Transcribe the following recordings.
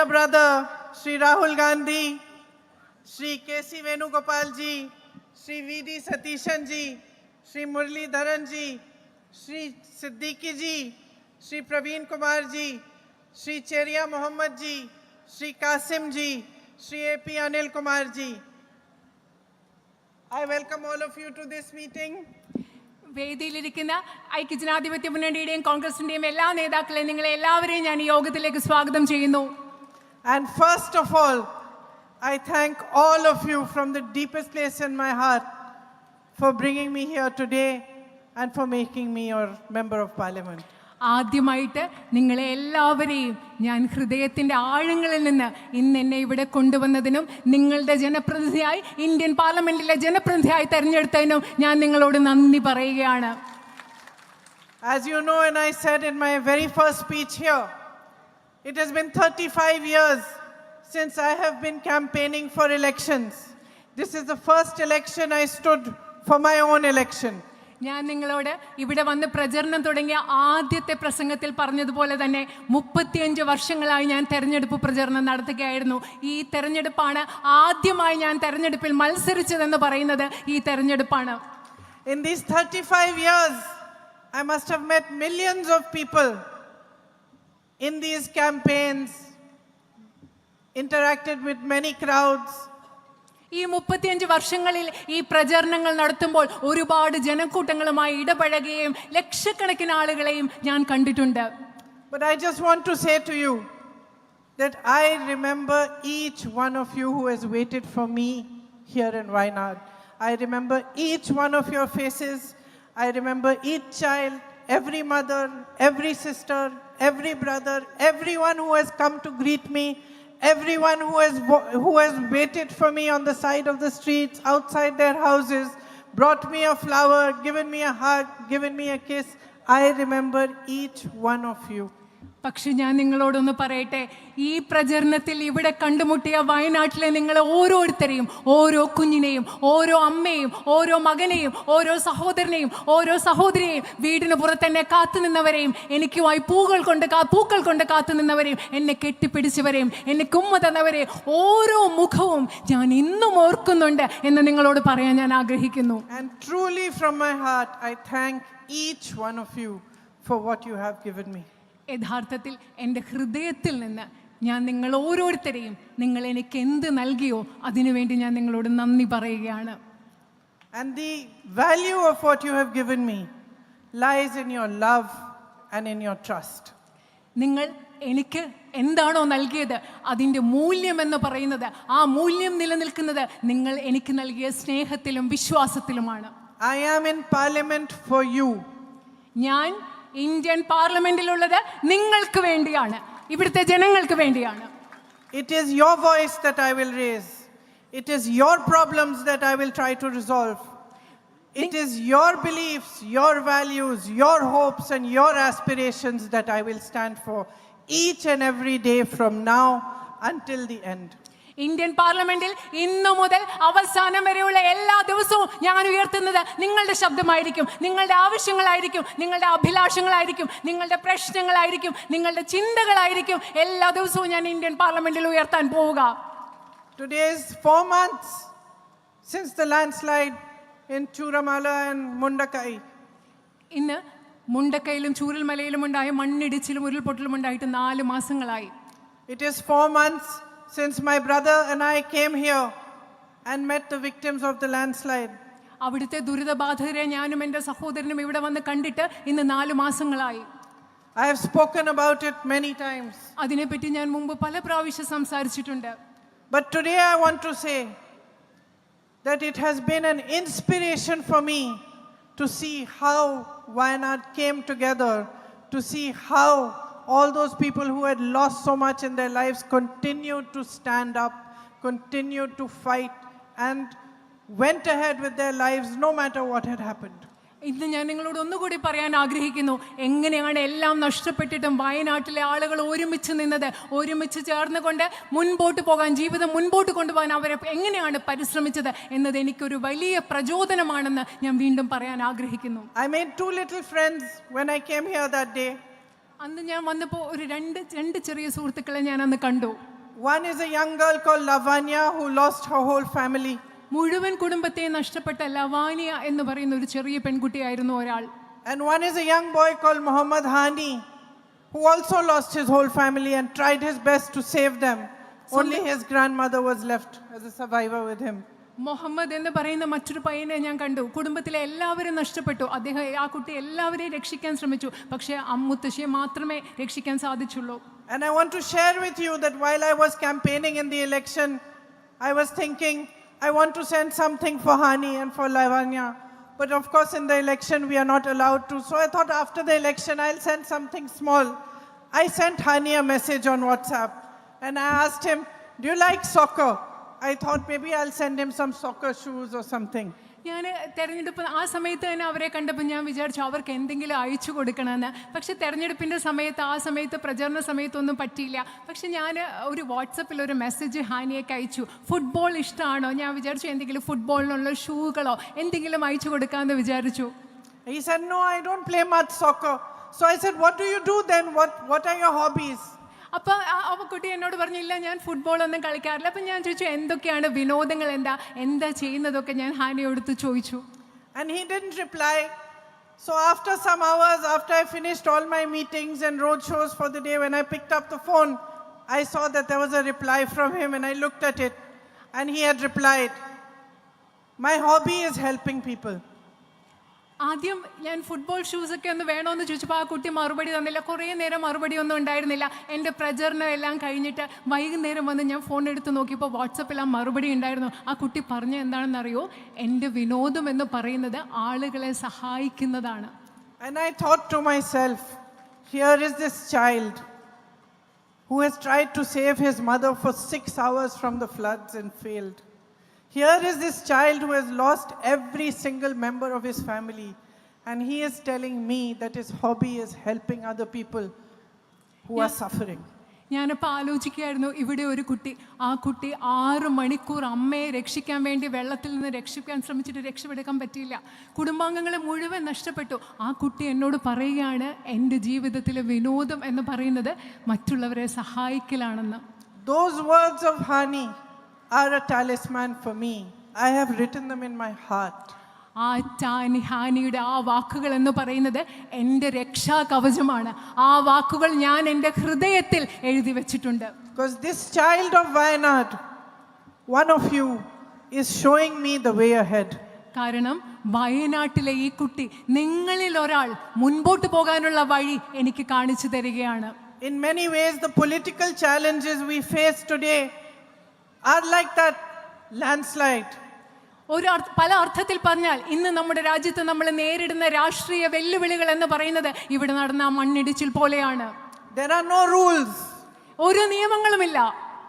elder brother, Sri Rahul Gandhi, Sri K.C. Venugopal ji, Sri V.D. Satishan ji, Sri Murli Dharan ji, Sri Siddiqui ji, Sri Praveen Kumar ji, Sri Cheria Mohammed ji, Sri Qasim ji, Sri A.P. Anil Kumar ji. I welcome all of you to this meeting. വേദിയിലിരിക്കുന്ന ഐക്യജനാധിപത്യ മുന്നണിയുടെയും കോൺഗ്രസിന്റെയും എല്ലാ നേതാക്കളെയും നിങ്ങളെ എല്ലാവരെയും ഞാൻ ഈ യോഗത്തിലേക്ക് സ്വാഗതം ചെയ്യുന്നു. And first of all, I thank all of you from the deepest place in my heart for bringing me here today and for making me your member of parliament. ആദ്യമായിട്ട് നിങ്ങളെ എല്ലാവരെയും ഞാൻ ഹൃദയത്തിൻ്റെ ആഴങ്ങളിൽ നിന്ന് ഇന്ന് എന്നെ ഇവിടെ കൊണ്ടുവന്നതിനും നിങ്ങളുടെ ജനപ്രതിനിധിയായി ഇന്ത്യൻ പാർലമെന്റിലെ ജനപ്രതിനിധിയായി തെരഞ്ഞെടുത്തതിനും ഞാൻ നിങ്ങളോട് നന്ദി പറയുകയാണ്. As you know, and I said in my very first speech here, it has been 35 years since I have been campaigning for elections. This is the first election I stood for my own election. ഞാൻ നിങ്ങളോട് ഇവിടെ വന്ന് പ്രചരണം തുടങ്ങിയ ആദ്യത്തെ പ്രസംഗത്തിൽ പറഞ്ഞതുപോലെ തന്നെ 35 വർഷങ്ങളായി ഞാൻ തെരഞ്ഞെടുപ്പ് പ്രചരണം നടത്തുകയായിരുന്നു. ഈ തെരഞ്ഞെടുപ്പാണ് ആദ്യമായി ഞാൻ തെരഞ്ഞെടുപ്പിൽ മത്സരിച്ചതെന്ന് പറയുന്നത് ഈ തെരഞ്ഞെടുപ്പാണ്. In these 35 years, I must have met millions of people in these campaigns, interacted with many crowds. ഈ 35 വർഷങ്ങളിൽ ഈ പ്രചരണങ്ങൾ നടത്തുമ്പോൾ ഒരുപാട് ജനക്കൂട്ടങ്ങളുമായി ഇടപഴകുകയും ലക്ഷക്കണക്കിന് ആളുകളെയും ഞാൻ കണ്ടിട്ടുണ്ട്. But I just want to say to you that I remember each one of you who has waited for me here in Wayanad. I remember each one of your faces. I remember each child, every mother, every sister, every brother, everyone who has come to greet me. Everyone who has waited for me on the side of the streets, outside their houses, brought me a flower, given me a hug, given me a kiss. I remember each one of you. പക്ഷെ ഞാൻ നിങ്ങളോടൊന്ന് പറയട്ടെ, ഈ പ്രചരണത്തിൽ ഇവിടെ കണ്ടുമുട്ടിയ വയനാട്ടിലെ നിങ്ങൾ ഓരോരുത്തരെയും, ഓരോ കുഞ്ഞിനെയും, ഓരോ അമ്മയും, ഓരോ മകനെയും, ഓരോ സഹോദരനെയും, ഓരോ സഹോദരിയെയും, വീടിന് പുറത്തെന്നെ കാത്തു നിന്നവരെയും, എനിക്കുമായി പൂക്കൾ കൊണ്ട് കാത്തു നിന്നവരെയും, എന്നെ കെട്ടിപ്പിടിച്ചവരെയും, എന്നെ കുമ്മ തന്നവരെയും ഓരോ മുഖവും ഞാൻ ഇന്നും ഓർക്കുന്നുണ്ട് എന്ന് നിങ്ങളോട് പറയാൻ ഞാൻ ആഗ്രഹിക്കുന്നു. And truly from my heart I thank each one of you for what you have given me. യഥാർത്ഥത്തിൽ എൻ്റെ ഹൃദയത്തിൽ നിന്ന് ഞാൻ നിങ്ങൾ ഓരോരുത്തരെയും നിങ്ങൾ എനിക്ക് എന്ത് നൽകിയോ അതിനുവേണ്ടി ഞാൻ നിങ്ങളോട് നന്ദി പറയുകയാണ്. And the value of what you have given me lies in your love and in your trust. നിങ്ങൾ എനിക്ക് എന്താണോ നൽകിയത് അതിൻ്റെ മൂല്യം എന്ന് പറയുന്നത്, ആ മൂല്യം നിലനിൽക്കുന്നത് നിങ്ങൾ എനിക്ക് നൽകിയ സ്നേഹത്തിലും വിശ്വാസത്തിലുമാണ്. I am in parliament for you. ഞാൻ ഇന്ത്യൻ പാർലമെന്റിലുള്ളത് നിങ്ങൾക്ക് വേണ്ടിയാണ്, ഇവിടുത്തെ ജനങ്ങൾക്ക് വേണ്ടിയാണ്. It is your voice that I will raise. It is your problems that I will try to resolve. It is your beliefs, your values, your hopes and your aspirations that I will stand for each and every day from now until the end. Indian പാർലമെന്റിൽ ഇന്നു മുതൽ അവസാനം വരെയുള്ള എല്ലാ ദിവസവും ഞാൻ ഉയർത്തുന്നത് നിങ്ങളുടെ ശബ്ദമായിരിക്കും, നിങ്ങളുടെ ആവശ്യങ്ങളായിരിക്കും, നിങ്ങളുടെ അഭിലാഷങ്ങളായിരിക്കും, നിങ്ങളുടെ പ്രശ്നങ്ങളായിരിക്കും, നിങ്ങളുടെ ചിന്തകളായിരിക്കും. എല്ലാ ദിവസവും ഞാൻ ഇന്ത്യൻ പാർലമെന്റിൽ ഉയർത്താൻ പോവുക. Today is 4 months since the landslide in Churamala and Mundakai. ഇന്ന് മുണ്ടക്കയിലും ചൂരൽമലയിലും ഉണ്ടായ മണ്ണിടിച്ചിലും ഉരുൾപൊട്ടലും ഉണ്ടായിട്ട് 4 മാസങ്ങളായി. It is 4 months since my brother and I came here and met the victims of the landslide. അവിടുത്തെ ദുരിതബാധിതരെ ഞാനും എൻ്റെ സഹോദരനും ഇവിടെ വന്ന് കണ്ടിട്ട് ഇന്ന് 4 മാസങ്ങളായി. I have spoken about it many times. അതിനെപ്പറ്റി ഞാൻ മുമ്പ് പല പ്രാവശ്യം സംസാരിച്ചിട്ടുണ്ട്. But today I want to say that it has been an inspiration for me to see how Wayanad came together, to see how all those people who had lost so much in their lives continued to stand up, continued to fight and went ahead with their lives no matter what had happened. ഇന്ന് ഞാൻ നിങ്ങളോട് ഒന്നുകൂടി പറയാൻ ആഗ്രഹിക്കുന്നു, എങ്ങനെയാണ് എല്ലാം നഷ്ടപ്പെട്ടിട്ടും വയനാട്ടിലെ ആളുകൾ ഒരുമിച്ച് നിന്നത്, ഒരുമിച്ച് ചേർന്നുകൊണ്ട് മുൻപോട്ട് പോകാൻ, ജീവിതം മുൻപോട്ട് കൊണ്ടുപോകാൻ അവരെ എങ്ങനെയാണ് പരിശ്രമിച്ചത് എന്നത് എനിക്കൊരു വലിയ പ്രചോദനമാണെന്ന് ഞാൻ വീണ്ടും പറയാൻ ആഗ്രഹിക്കുന്നു. I made 2 little friends when I came here that day. അന്ന് ഞാൻ വന്നപ്പോൾ ഒരു രണ്ട് ചെറിയ സുഹൃത്തുക്കളെ ഞാൻ അന്ന് കണ്ടു. One is a young girl called Lavanya who lost her whole family. മുഴുവൻ കുടുംബത്തെ നഷ്ടപ്പെട്ട ലവാനിയ എന്ന് പറയുന്ന ഒരു ചെറിയ പെൺകുട്ടിയായിരുന്നു ഒരാൾ. And one is a young boy called Muhammad Hani who also lost his whole family and tried his best to save them. Only his grandmother was left as a survivor with him. Muhammad എന്ന് പറയുന്ന മറ്റൊരു പയ്യനെ ഞാൻ കണ്ടു. കുടുംബത്തിലെ എല്ലാവരും നഷ്ടപ്പെട്ടു. ആ കുട്ടി എല്ലാവരെയും രക്ഷിക്കാൻ ശ്രമിച്ചു. പക്ഷേ മുത്തശ്ശിയെ മാത്രമേ രക്ഷിക്കാൻ സാധിച്ചുള്ളൂ. And I want to share with you that while I was campaigning in the election, I was thinking, I want to send something for Hani and for Lavanya. But of course in the election we are not allowed to. So I thought after the election I'll send something small. I sent Hani a message on WhatsApp and I asked him, do you like soccer? I thought maybe I'll send him some soccer shoes or something. ഞാൻ തെരഞ്ഞെടുപ്പ് ആ സമയത്ത് തന്നെ അവരെ കണ്ടപ്പോൾ ഞാൻ വിചാരിച്ചു അവർക്ക് എന്തെങ്കിലും അയച്ചു കൊടുക്കണമെന്ന്. പക്ഷേ തെരഞ്ഞെടുപ്പിൻ്റെ സമയത്ത് പ്രചരണ സമയത്തൊന്നും പറ്റിയില്ല. പക്ഷെ ഞാൻ ഒരു വാട്സപ്പിൽ ഒരു മെസ്സേജ് ഹാനിയേക്ക് അയച്ചു. ഫുട്ബോൾ ഇഷ്ടമാണോ? ഞാൻ വിചാരിച്ചു എന്തെങ്കിലും ഫുട്ബോളിനുള്ള ഷൂകളോ എന്തെങ്കിലും അയച്ചു കൊടുക്കാമെന്ന് വിചാരിച്ചു. He said, no, I don't play much soccer. So I said, what do you do then? What are your hobbies? അപ്പോൾ ആ കുട്ടി എന്നോട് പറഞ്ഞില്ല ഞാൻ ഫുട്ബോളൊന്നും കളിക്കാറില്ല. അപ്പം ഞാൻ ചോദിച്ചു എന്തൊക്കെയാണ് വിനോദങ്ങൾ, എന്താ ചെയ്യുന്നതൊക്കെ ഞാൻ ഹാനിയോടുത്ത് ചോദിച്ചു. And he didn't reply. So after some hours, after I finished all my meetings and road shows for the day, when I picked up the phone, I saw that there was a reply from him and I looked at it and he had replied, my hobby is helping people. ആദ്യം ഞാൻ football ഷൂസൊക്കെ ഒന്ന് വേണമെന്ന് ചോദിച്ചപ്പോൾ ആ കുട്ടി മറുപടി തന്നില്ല. കുറേ നേരം മറുപടി ഒന്നും ഉണ്ടായിരുന്നില്ല. എൻ്റെ പ്രചരണം എല്ലാം കഴിഞ്ഞിട്ട് വൈകുന്നേരം വന്ന് ഞാൻ ഫോൺ എടുത്ത് നോക്കിയപ്പോൾ വാട്സപ്പിൽ ആ മറുപടി ഉണ്ടായിരുന്നു. ആ കുട്ടി പറഞ്ഞ എന്താണെന്നറിയോ? എൻ്റെ വിനോദം എന്ന് പറയുന്നത് ആളുകളെ സഹായിക്കുന്നതാണ്. And I thought to myself, here is this child who has tried to save his mother for 6 hours from the floods and failed. Here is this child who has lost every single member of his family, and he is telling me that his hobby is helping other people who are suffering. ഞാനപ്പോൾ ആലോചിക്കുകയായിരുന്നു, ഇവിടെ ഒരു കുട്ടി, ആ കുട്ടി 6 മണിക്കൂർ അമ്മയെ രക്ഷിക്കാൻ വേണ്ടി വെള്ളത്തിൽ നിന്ന് രക്ഷിക്കാൻ ശ്രമിച്ചിട്ട് രക്ഷപ്പെടുക്കാൻ പറ്റിയില്ല. കുടുംബാംഗങ്ങളെ മുഴുവൻ നഷ്ടപ്പെട്ടു. ആ കുട്ടി എന്നോട് പറയുകയാണ് എൻ്റെ ജീവിതത്തിലെ വിനോദം എന്ന് പറയുന്നത് മറ്റുള്ളവരെ സഹായിക്കലാണെന്ന്. Those words of Hani are a talisman for me. I have written them in my heart. ആ ഹാനിയുടെ ആ വാക്കുകൾ എന്ന് പറയുന്നത് എൻ്റെ രക്ഷാ കവചമാണ്. ആ വാക്കുകൾ ഞാൻ എൻ്റെ ഹൃദയത്തിൽ എഴുതി വെച്ചിട്ടുണ്ട്. Because this child of Wayanad, one of you, is showing me the way ahead. കാരണം വയനാട്ടിലെ ഈ കുട്ടി നിങ്ങളിൽ ഒരാൾ മുൻപോട്ട് പോകാനുള്ള വഴി എനിക്ക് കാണിച്ചു തരികയാണ്. In many ways the political challenges we face today are like that landslide. പല അർത്ഥത്തിൽ പറഞ്ഞാൽ ഇന്ന് നമ്മുടെ രാജ്യത്ത് നമ്മൾ നേരിടുന്ന രാഷ്ട്രീയ വെല്ലുവിളികൾ എന്ന് പറയുന്നത് ഇവിടെ നടന്ന മണ്ണിടിച്ചിൽ പോലെയാണ്. There are no rules. ഒരു നിയമങ്ങളുമില്ല.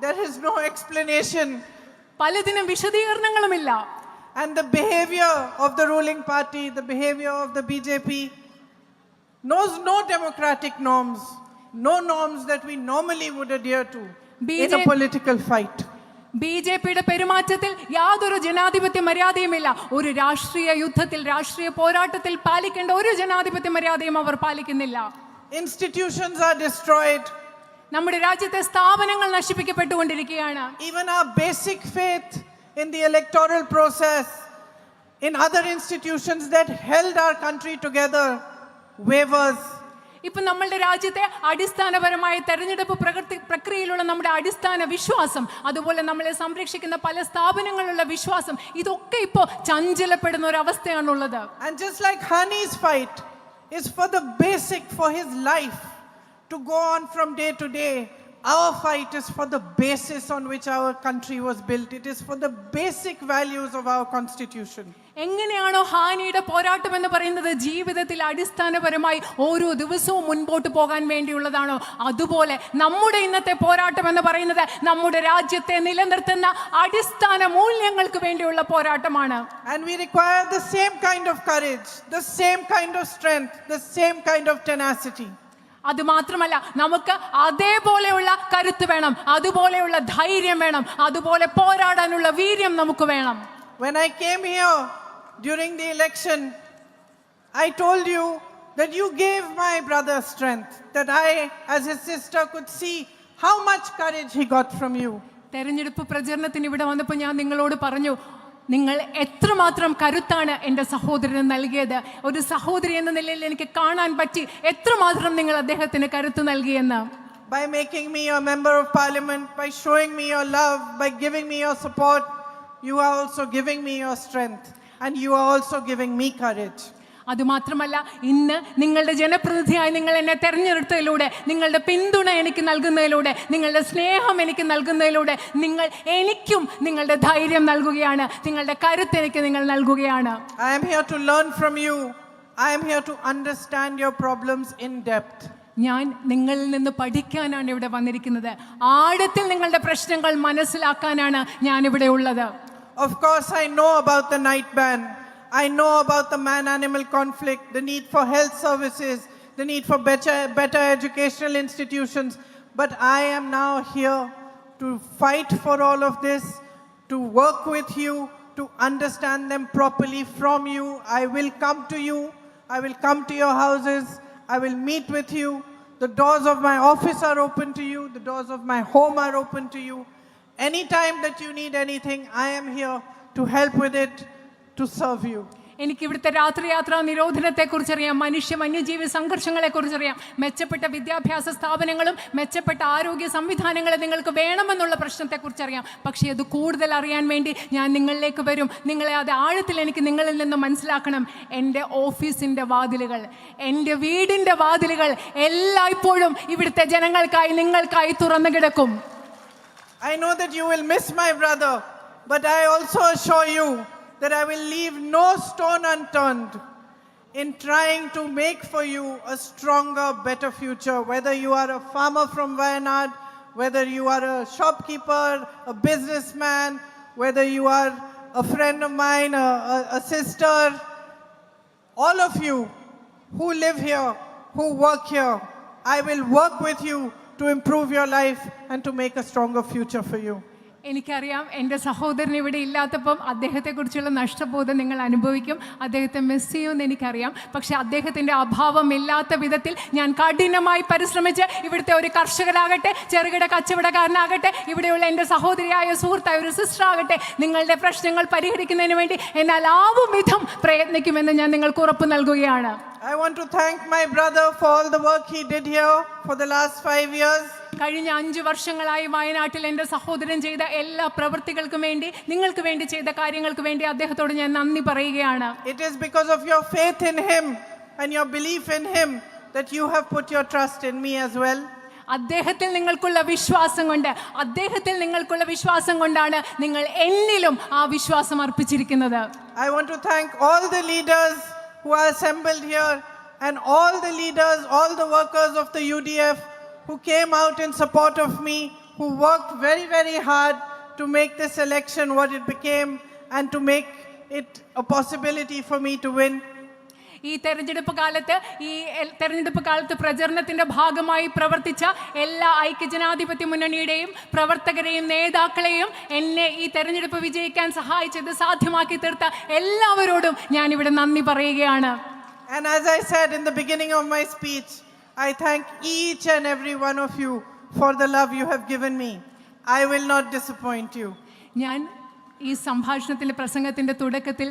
There is no explanation. പലതിനും വിശദീകരണങ്ങളുമില്ല. And the behavior of the ruling party, the behavior of the BJP knows no democratic norms, no norms that we normally would adhere to in a political fight. ബിജെപിയുടെ പെരുമാറ്റത്തിൽ യാതൊരു ജനാധിപത്യ മര്യാദയുമില്ല. ഒരു രാഷ്ട്രീയ യുദ്ധത്തിൽ, രാഷ്ട്രീയ പോരാട്ടത്തിൽ പാലിക്കേണ്ട ഒരു ജനാധിപത്യ മര്യാദയും അവർ പാലിക്കുന്നില്ല. Institutions are destroyed. നമ്മുടെ രാജ്യത്തെ സ്ഥാപനങ്ങൾ നശിപ്പിക്കപ്പെട്ടുകൊണ്ടിരിക്കുകയാണ്. Even our basic faith in the electoral process, in other institutions that held our country together, wavers. ഇപ്പം നമ്മളുടെ രാജ്യത്തെ അടിസ്ഥാനപരമായ തെരഞ്ഞെടുപ്പ് പ്രക്രിയയിലുള്ള നമ്മുടെ അടിസ്ഥാന വിശ്വാസം, അതുപോലെ നമ്മളെ സംരക്ഷിക്കുന്ന പല സ്ഥാപനങ്ങളിലുള്ള വിശ്വാസം, ഇതൊക്കെ ഇപ്പോൾ ചഞ്ചലപ്പെടുന്ന ഒരു അവസ്ഥയാണുള്ളത്. And just like Hani's fight is for the basic for his life to go on from day to day, our fight is for the basis on which our country was built. It is for the basic values of our constitution. എങ്ങനെയാണോ ഹാനിയുടെ പോരാട്ടം എന്ന് പറയുന്നത് ജീവിതത്തിൽ അടിസ്ഥാനപരമായി ഓരോ ദിവസവും മുൻപോട്ട് പോകാൻ വേണ്ടിയുള്ളതാണോ, അതുപോലെ നമ്മുടെ ഇന്നത്തെ പോരാട്ടം എന്ന് പറയുന്നത് നമ്മുടെ രാജ്യത്തെ നിലനിർത്തുന്ന അടിസ്ഥാന മൂല്യങ്ങൾക്ക് വേണ്ടിയുള്ള പോരാട്ടമാണ്. And we require the same kind of courage, the same kind of strength, the same kind of tenacity. അത് മാത്രമല്ല, നമുക്ക് അതേപോലെയുള്ള കരുത്ത് വേണം, അതുപോലെയുള്ള ധൈര്യം വേണം, അതുപോലെ പോരാടാനുള്ള വീര്യം നമുക്ക് വേണം. When I came here during the election, I told you that you gave my brother strength, that I as his sister could see how much courage he got from you. തെരഞ്ഞെടുപ്പ് പ്രചരണത്തിന് ഇവിടെ വന്നപ്പോൾ ഞാൻ നിങ്ങളോട് പറഞ്ഞു, നിങ്ങൾ എത്രമാത്രം കരുത്താണ് എൻ്റെ സഹോദരന് നൽകിയത്. ഒരു സഹോദരി എന്ന നിലയിൽ എനിക്ക് കാണാൻ പറ്റി എത്രമാത്രം നിങ്ങൾ അദ്ദേഹത്തിന് കരുത്ത് നൽകിയെന്ന്. By making me a member of parliament, by showing me your love, by giving me your support, you are also giving me your strength, and you are also giving me courage. അതുമാത്രമല്ല, ഇന്ന് നിങ്ങളുടെ ജനപ്രതിനിധിയായി നിങ്ങൾ എന്നെ തെരഞ്ഞെടുത്തതിലൂടെ, നിങ്ങളുടെ പിന്തുണ എനിക്ക് നൽകുന്നതിലൂടെ, നിങ്ങളുടെ സ്നേഹം എനിക്ക് നൽകുന്നതിലൂടെ നിങ്ങൾ എനിക്കും നിങ്ങളുടെ ധൈര്യം നൽകുകയാണ്, നിങ്ങളുടെ കരുത്ത് എനിക്ക് നിങ്ങൾ നൽകുകയാണ്. I am here to learn from you. I am here to understand your problems in depth. ഞാൻ നിങ്ങളിൽ നിന്ന് പഠിക്കാനാണ് ഇവിടെ വന്നിരിക്കുന്നത്. ആഴത്തിൽ നിങ്ങളുടെ പ്രശ്നങ്ങൾ മനസ്സിലാക്കാനാണ് ഞാൻ ഇവിടെ ഉള്ളത്. Of course, I know about the night ban. I know about the man-animal conflict, the need for health services, the need for better educational institutions. But I am now here to fight for all of this, to work with you, to understand them properly from you. I will come to you. I will come to your houses. I will meet with you. The doors of my office are open to you. The doors of my home are open to you. Anytime that you need anything, I am here to help with it, to serve you. എനിക്ക് ഇവിടുത്തെ രാത്രിയാത്രാ നിരോധനത്തെക്കുറിച്ചറിയാം, വന്യജീവി സംഘർഷങ്ങളെക്കുറിച്ചറിയാം, മെച്ചപ്പെട്ട വിദ്യാഭ്യാസ സ്ഥാപനങ്ങളും മെച്ചപ്പെട്ട ആരോഗ്യ സംവിധാനങ്ങളും നിങ്ങൾക്ക് വേണമെന്നുള്ള പ്രശ്നത്തെക്കുറിച്ചറിയാം. പക്ഷേ അത് കൂടുതൽ അറിയാൻ വേണ്ടി ഞാൻ നിങ്ങളിലേക്ക് വരും. നിങ്ങളെ അത് ആഴത്തിൽ എനിക്ക് നിങ്ങളിൽ നിന്ന് മനസ്സിലാക്കണം. എൻ്റെ ഓഫീസിൻ്റെ വാതിലുകൾ, എൻ്റെ വീടിൻ്റെ വാതിലുകൾ എല്ലായ്പ്പോഴും ഇവിടുത്തെ ജനങ്ങൾക്കായി, നിങ്ങൾക്കായി തുറന്നു കിടക്കും. I know that you will miss my brother, but I also assure you that I will leave no stone unturned in trying to make for you a stronger, better future. Whether you are a farmer from Wayanad, whether you are a shopkeeper, a businessman, whether you are a friend of mine, a sister, all of you who live here, who work here, I will work with you to improve your life and to make a stronger future for you. എനിക്കറിയാം, എൻ്റെ സഹോദരൻ ഇവിടെ ഇല്ലാത്തപ്പം അദ്ദേഹത്തെക്കുറിച്ചുള്ള നഷ്ടബോധം നിങ്ങൾ അനുഭവിക്കും. അദ്ദേഹത്തെ miss ചെയ്യുമെന്ന് എനിക്കറിയാം. പക്ഷേ അദ്ദേഹത്തിൻ്റെ അഭാവമില്ലാത്ത വിധത്തിൽ ഞാൻ കഠിനമായി പരിശ്രമിച്ച് ഇവിടുത്തെ ഒരു കർഷകരാകട്ടെ, ചെറുകിട കച്ചവടക്കാരനാകട്ടെ, ഇവിടെയുള്ള എൻ്റെ സഹോദരിയായ സുഹൃത്തായ ഒരു സിസ്റ്റർ ആകട്ടെ, നിങ്ങളുടെ പ്രശ്നങ്ങൾ പരിഹരിക്കുന്നതിന് വേണ്ടി എന്നാൽ ആവും വിധം പ്രയത്നിക്കുമെന്ന് ഞാൻ നിങ്ങൾക്ക് ഉറപ്പ് നൽകുകയാണ്. I want to thank my brother for all the work he did here for the last 5 years. കഴിഞ്ഞ 5 വർഷങ്ങളായി വയനാട്ടിൽ എൻ്റെ സഹോദരൻ ചെയ്ത എല്ലാ പ്രവൃത്തികൾക്കും വേണ്ടി, നിങ്ങൾക്ക് വേണ്ടി ചെയ്ത കാര്യങ്ങൾക്ക് വേണ്ടി അദ്ദേഹത്തോട് ഞാൻ നന്ദി പറയുകയാണ്. It is because of your faith in him and your belief in him that you have put your trust in me as well. അദ്ദേഹത്തിൽ നിങ്ങൾക്കുള്ള വിശ്വാസം കൊണ്ടാണ് നിങ്ങൾ എന്നിലും ആ വിശ്വാസം അർപ്പിച്ചിരിക്കുന്നത്. I want to thank all the leaders who are assembled here and all the leaders, all the workers of the UDF who came out in support of me, who worked very, very hard to make this election what it became and to make it a possibility for me to win. ഈ തെരഞ്ഞെടുപ്പ് കാലത്ത് പ്രചരണത്തിന്റെ ഭാഗമായി പ്രവർത്തിച്ച എല്ലാ ഐക്യജനാധിപത്യ മുന്നണിയുടെയും പ്രവർത്തകരെയും നേതാക്കളെയും എന്നെ ഈ തെരഞ്ഞെടുപ്പ് വിജയിക്കാൻ സഹായിച്ചത്, സാധ്യമാക്കി തീർത്ത എല്ലാവരോടും ഞാൻ ഇവിടെ നന്ദി പറയുകയാണ്. And as I said in the beginning of my speech, I thank each and every one of you for the love you have given me. I will not disappoint you. ഞാൻ ഈ പ്രസംഗത്തിന്റെ തുടക്കത്തിൽ